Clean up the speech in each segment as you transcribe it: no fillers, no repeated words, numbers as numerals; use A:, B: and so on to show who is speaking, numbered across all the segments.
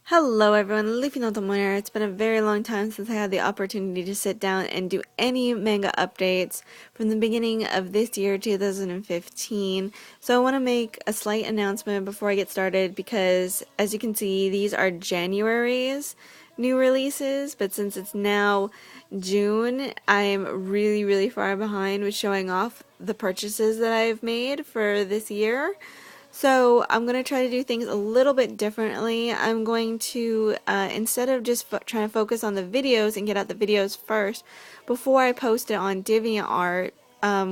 A: Hello everyone, LuffyNoTomo here. It's been a very long time since I had the opportunity to sit down and do any manga updates from the beginning of this year, 2015. So I want to make a slight announcement before I get started because, as you can see, these are January's new releases, but since it's now June, I'm really far behind with showing off the purchases that I've made for this year. So I'm going to try to do things a little bit differently. I'm going to, instead of just trying to focus on the videos and get out the videos first, before I post it on Deviantart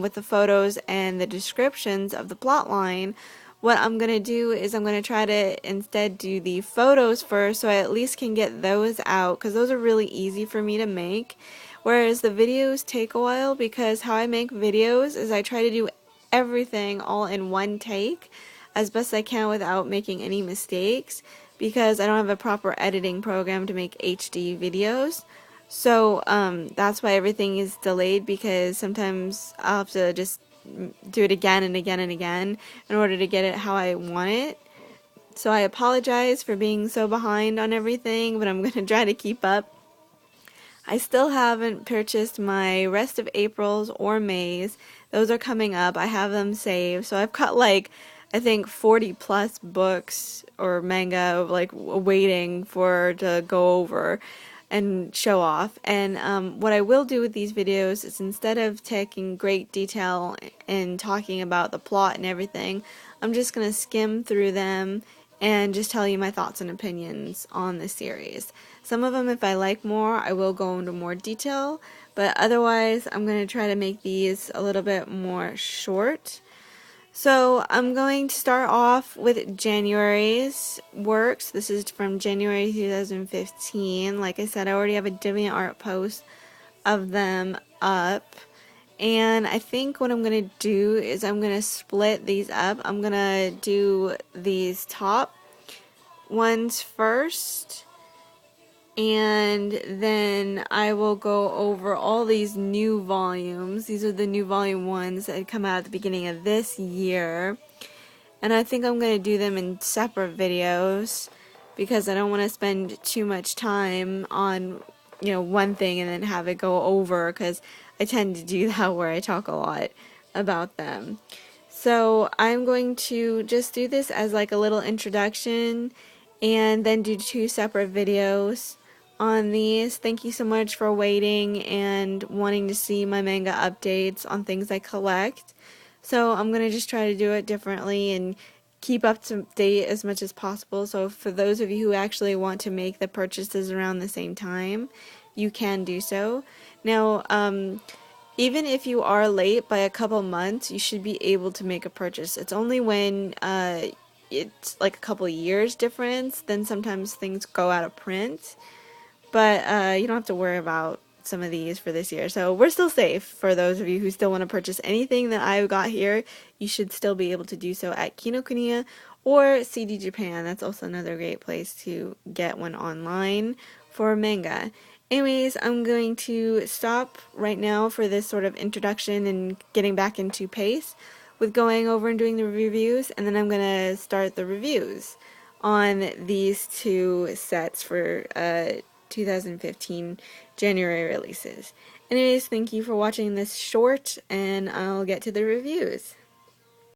A: with the photos and the descriptions of the plot line, what I'm going to do is I'm going to try to instead do the photos first so I at least can get those out because those are really easy for me to make. Whereas the videos take a while because how I make videos is I try to do everything all in one take as best I can without making any mistakes because I don't have a proper editing program to make HD videos. So that's why everything is delayed because sometimes I'll have to just do it again and again and again in order to get it how I want it. So I apologize for being so behind on everything, but I'm going to try to keep up. I still haven't purchased my rest of April's or May's. Those are coming up. I have them saved. So I've got like, I think 40 plus books or manga like waiting for to go over and show off. And what I will do with these videos is instead of taking great detail and talking about the plot and everything, I'm just going to skim through them and just tell you my thoughts and opinions on the series. Some of them, if I like more, I will go into more detail, but otherwise I'm going to try to make these a little bit more short. So I'm going to start off with January's works. This is from January 2015. Like I said, I already have a Deviantart post of them up. And I think what I'm going to do is I'm going to split these up. I'm going to do these top ones first. And then I will go over all these new volumes. These are the new volume ones that had come out at the beginning of this year. And I think I'm going to do them in separate videos because I don't want to spend too much time on, one thing and then have it go over because I tend to do that where I talk a lot about them. So I'm going to just do this as like a little introduction and then do 2 separate videos on these. Thank you so much for waiting and wanting to see my manga updates on things I collect. So I'm going to just try to do it differently and keep up to date as much as possible. So for those of you who actually want to make the purchases around the same time, you can do so. Now, even if you are late by a couple months, you should be able to make a purchase. It's only when it's like a couple years difference, then sometimes things go out of print. But you don't have to worry about some of these for this year. So we're still safe for those of you who still want to purchase anything that I've got here. You should still be able to do so at Kinokuniya or CD Japan. That's also another great place to get one online for manga. Anyways, I'm going to stop right now for this sort of introduction and getting back into pace with going over and doing the reviews, and then I'm going to start the reviews on these 2 sets for 2015 January releases. Anyways, thank you for watching this short, and I'll get to the reviews.